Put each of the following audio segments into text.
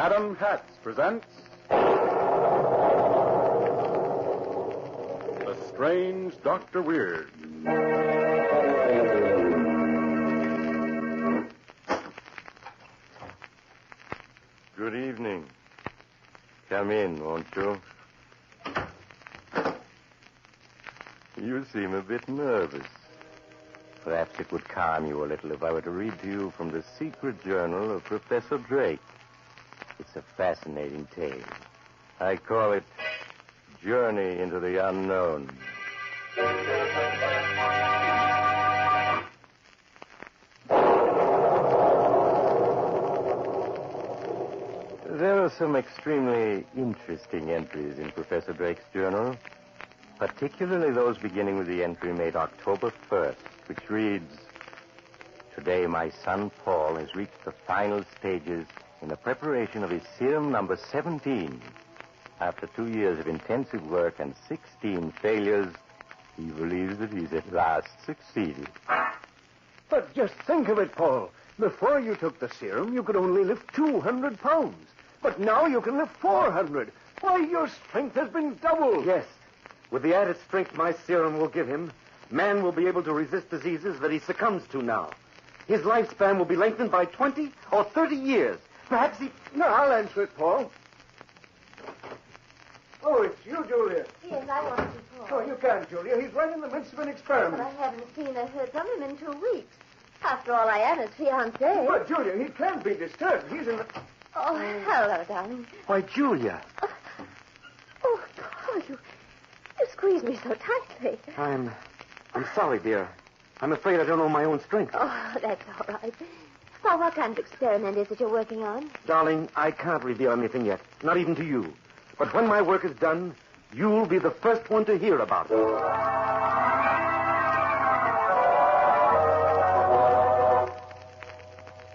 Madam Hats presents The Strange Dr. Weird. Good evening. Come in, won't you? You seem a bit nervous. Perhaps it would calm you a little if I were to read to you from the secret journal of Professor Drake. It's a fascinating tale. I call it Journey into the Unknown. There are some extremely interesting entries in Professor Drake's journal, particularly those beginning with the entry made October 1st, which reads, "Today my son Paul has reached the final stages in the preparation of his serum number 17. After 2 years of intensive work and 16 failures, he believes that he's at last succeeded." But just think of it, Paul. Before you took the serum, you could only lift 200 pounds. But now you can lift 400. Why, your strength has been doubled. Yes. With the added strength my serum will give him, man will be able to resist diseases that he succumbs to now. His lifespan will be lengthened by 20 or 30 years. Perhaps he... No, I'll answer it, Paul. Oh, it's you, Julia. Yes, I want to see Paul. Oh, you can't, Julia. He's right in the midst of an But experiment. I haven't seen or heard from him in 2 weeks. After all, I am his fiancée. But, Julia, he can't be disturbed. He's in the... Oh, hello, darling. Why, Julia. Oh, Paul, you squeezed me so tightly. I'm sorry, dear. I'm afraid I don't know my own strength. Oh, that's all right. Paul, what kind of experiment is it you're working on? Darling, I can't reveal anything yet, not even to you. But when my work is done, you'll be the first one to hear about it.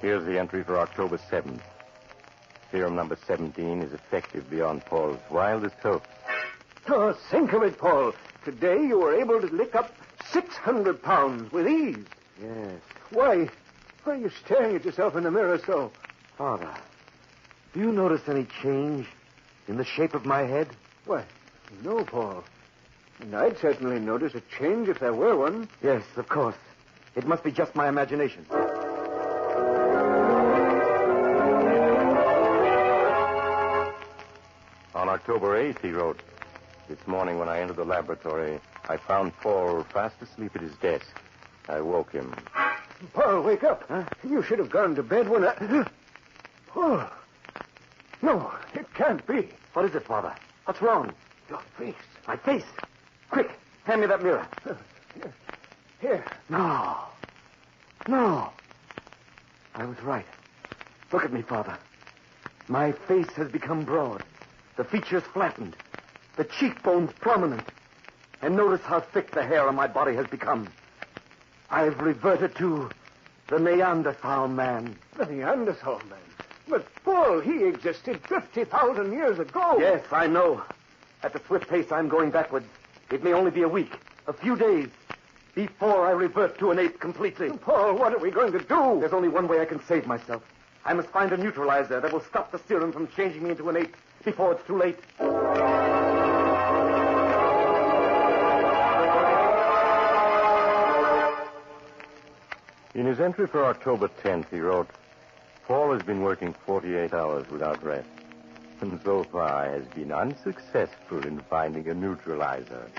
Here's the entry for October 7th. Serum number 17 is effective beyond Paul's wildest hopes. Oh, think of it, Paul. Today you were able to lick up 600 pounds with ease. Yes. Why are you staring at yourself in the mirror so? Father, do you notice any change in the shape of my head? Why, no, Paul. And I'd certainly notice a change if there were one. Yes, of course. It must be just my imagination. On October 8th, he wrote, "This morning when I entered the laboratory, I found Paul fast asleep at his desk. I woke him." Paul, wake up. Huh? You should have gone to bed when I... Paul. No, it can't be. What is it, Father? What's wrong? Your face. My face. Quick, hand me that mirror. Here. No. I was right. Look at me, Father. My face has become broad. The features flattened. The cheekbones prominent. And notice how thick the hair on my body has become. I've reverted to the Neanderthal man. The Neanderthal man? But, Paul, he existed 50,000 years ago. Yes, I know. At the swift pace I'm going backwards, it may only be a week, a few days, before I revert to an ape completely. Paul, what are we going to do? There's only one way I can save myself. I must find a neutralizer that will stop the serum from changing me into an ape before it's too late. In his entry for October 10th, he wrote, "Paul has been working 48 hours without rest, and so far has been unsuccessful in finding a neutralizer.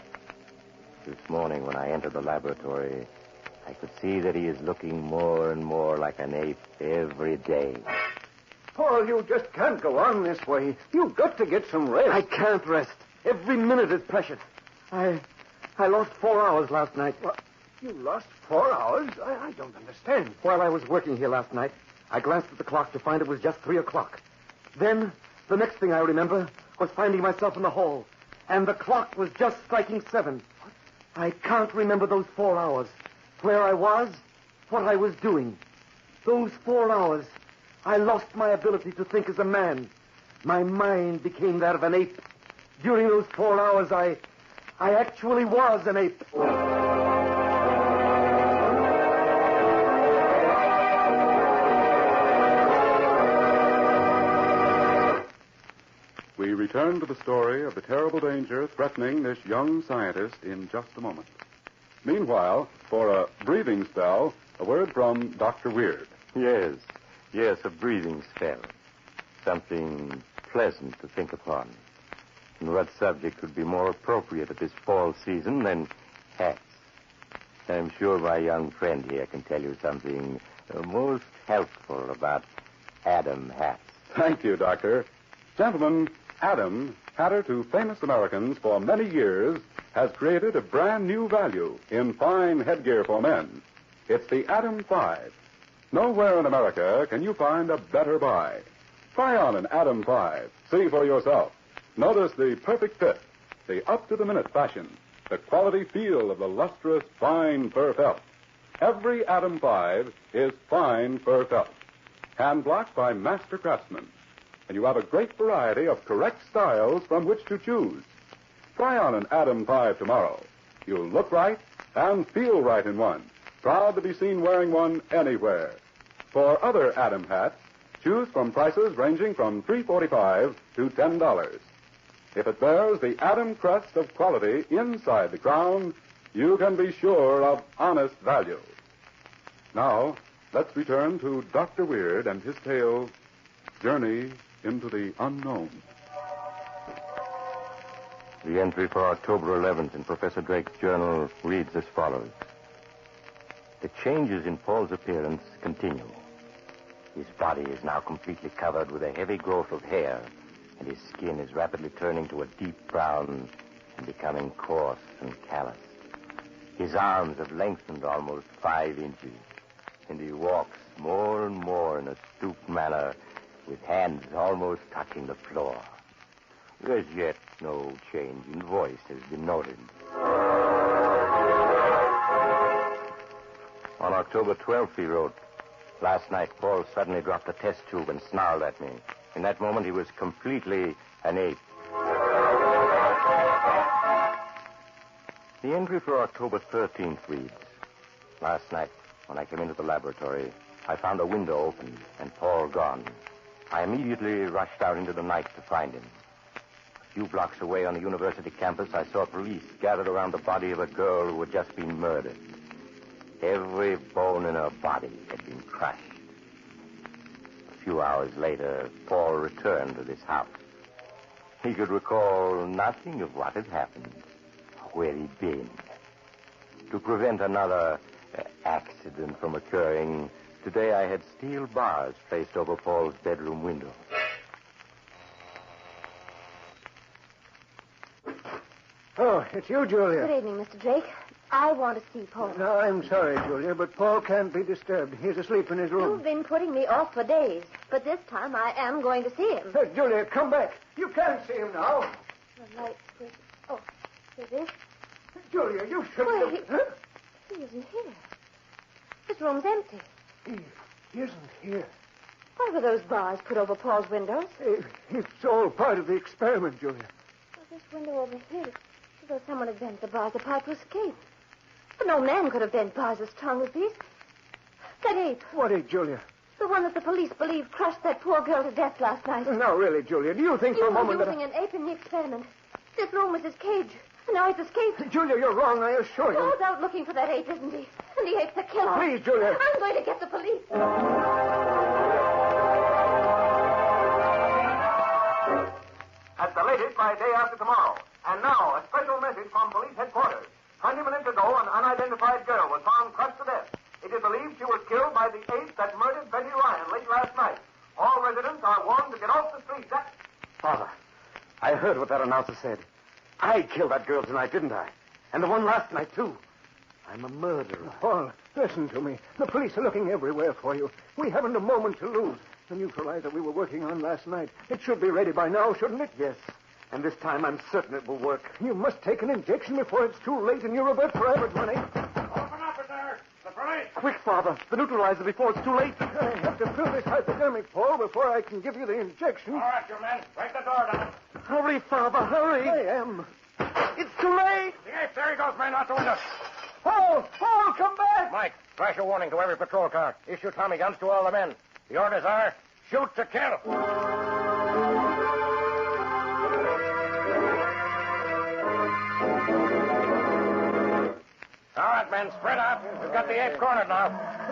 This morning when I entered the laboratory, I could see that he is looking more and more like an ape every day." Paul, you just can't go on this way. You've got to get some rest. I can't rest. Every minute is precious. I lost 4 hours last night. What? You lost 4 hours? I don't understand. While I was working here last night, I glanced at the clock to find it was just 3 o'clock. Then, the next thing I remember was finding myself in the hall, and the clock was just striking 7. I can't remember those 4 hours, where I was, what I was doing. Those 4 hours, I lost my ability to think as a man. My mind became that of an ape. During those 4 hours, I actually was an ape. return to the story of the terrible danger threatening this young scientist in just a moment. Meanwhile, for a breathing spell, a word from Dr. Weird. Yes, a breathing spell. Something pleasant to think upon. And what subject could be more appropriate at this fall season than hats? I'm sure my young friend here can tell you something most helpful about Adam hats. Thank you, Doctor. Gentlemen, Adam, hatter to famous Americans for many years, has created a brand new value in fine headgear for men. It's the Adam 5. Nowhere in America can you find a better buy. Try on an Adam 5. See for yourself. Notice the perfect fit, the up-to-the-minute fashion, the quality feel of the lustrous, fine fur felt. Every Adam 5 is fine fur felt, hand-blocked by master craftsmen. And you have a great variety of correct styles from which to choose. Try on an Adam 5 tomorrow. You'll look right and feel right in one. Proud to be seen wearing one anywhere. For other Adam hats, choose from prices ranging from $3.45 to $10. If it bears the Adam crest of quality inside the crown, you can be sure of honest value. Now, let's return to Dr. Weird and his tale, Journey into the Unknown. The entry for October 11th in Professor Drake's journal reads as follows. The changes in Paul's appearance continue. His body is now completely covered with a heavy growth of hair, and his skin is rapidly turning to a deep brown and becoming coarse and calloused. His arms have lengthened almost 5 inches, and he walks more and more in a stooped manner, with hands almost touching the floor. As yet, no change in voice has been noted. On October 12th, he wrote, last night, Paul suddenly dropped the test tube and snarled at me. In that moment, he was completely an ape. The entry for October 13th reads, last night, when I came into the laboratory, I found a window open and Paul gone. I immediately rushed out into the night to find him. A few blocks away on the university campus, I saw police gathered around the body of a girl who had just been murdered. Every bone in her body had been crushed. A few hours later, Paul returned to this house. He could recall nothing of what had happened, or where he'd been. To prevent another accident from occurring, today I had steel bars placed over Paul's bedroom window. Oh, it's you, Julia. Good evening, Mr. Drake. I want to see Paul. No, I'm sorry, Julia, but Paul can't be disturbed. He's asleep in his room. You've been putting me off for days, but this time I am going to see him. Julia, come back. You can't see him now. The light switch. Oh, here it is. Julia, you Why, shouldn't he isn't here. This room's empty. He isn't here. Why were those bars put over Paul's windows? It's all part of the experiment, Julia. Well, this window over here, as though someone had bent the bars apart to escape. But no man could have bent bars as strong as these. That ape, What ape, Julia? the one that the police believe crushed that poor girl to death last night. Now, really, Julia, do you think for You a were moment using an ape in the experiment. This room was his cage, and now he's escaped. Julia, you're wrong, I assure you. Paul's out looking for that ape, isn't he? And the ape's a killer. Please, Julia. I'm going to get the police. At the latest by day after tomorrow. And now, a special message from police headquarters. 20 minutes ago, an unidentified girl was found crushed to death. It is believed she was killed by the ape that murdered Betty Ryan late last night. All residents are warned to get off the street. Father, I heard what that announcer said. I killed that girl tonight, didn't I? And the one last night, too. I'm a murderer. Paul, listen to me. The police are looking everywhere for you. We haven't a moment to lose. The neutralizer we were working on last night. It should be ready by now, shouldn't it? Yes. And this time I'm certain it will work. You must take an injection before it's too late and you revert forever, money. Open up in there. The police. Quick, Father. The neutralizer before it's too late. I have to fill this hypodermic, Paul, before I can give you the injection. All right, you men. Break the door down. Hurry, Father, hurry. I am. It's too late. The ape, there he goes, man, out the window. Paul, come back. Mike, flash a warning to every patrol car. Issue Tommy guns to all the men. The orders are shoot to kill. out, men. Spread out. We've got the ape cornered now.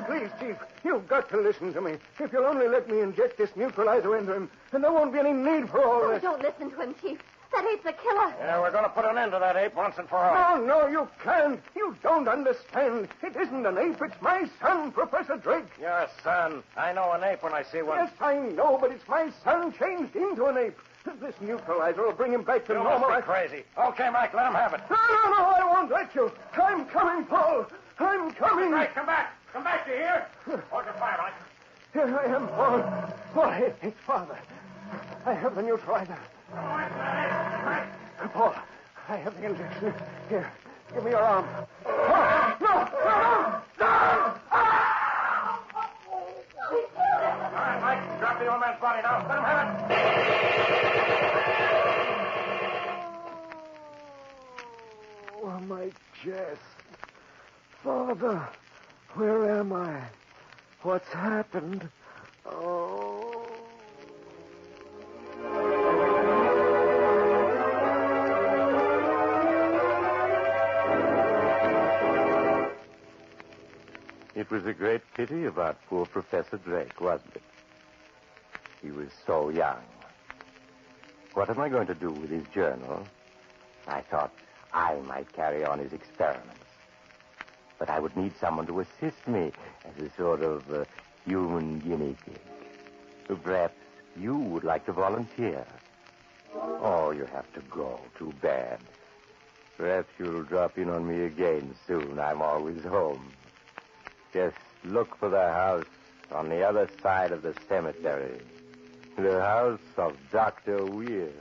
Please, Chief, you've got to listen to me. If you'll only let me inject this neutralizer into him, and there won't be any need for all Oh, this. don't listen to him, Chief. That ape's a killer. Yeah, we're going to put an end to that ape once and for all. No, you can't. You don't understand. It isn't an ape. It's my son, Professor Drake. Your son. I know an ape when I see one. Yes, I know, but it's my son changed into an ape. This neutralizer will bring him back to You normal. must be crazy. Okay, Mike, let him have it. No, I won't let you. I'm coming, Paul. I'm coming. Right, come back. Come back, you hear? Hold your fire, Mike. Here I am, Paul. Why, it's Father. I have the neutralizer. Paul, I have the injection. Here, give me your arm. Oh, no! All right, Mike, drop the old man's body now. Let him have it. Oh, my chest. Father, where am I? What's happened? Oh. It was a great pity about poor Professor Drake, wasn't it? He was so young. What am I going to do with his journal? I thought I might carry on his experiments. But I would need someone to assist me as a sort of human guinea pig. So perhaps you would like to volunteer. Oh, you have to go. Too bad. Perhaps you'll drop in on me again soon. I'm always home. Just look for the house on the other side of the cemetery. The house of Dr. Weird.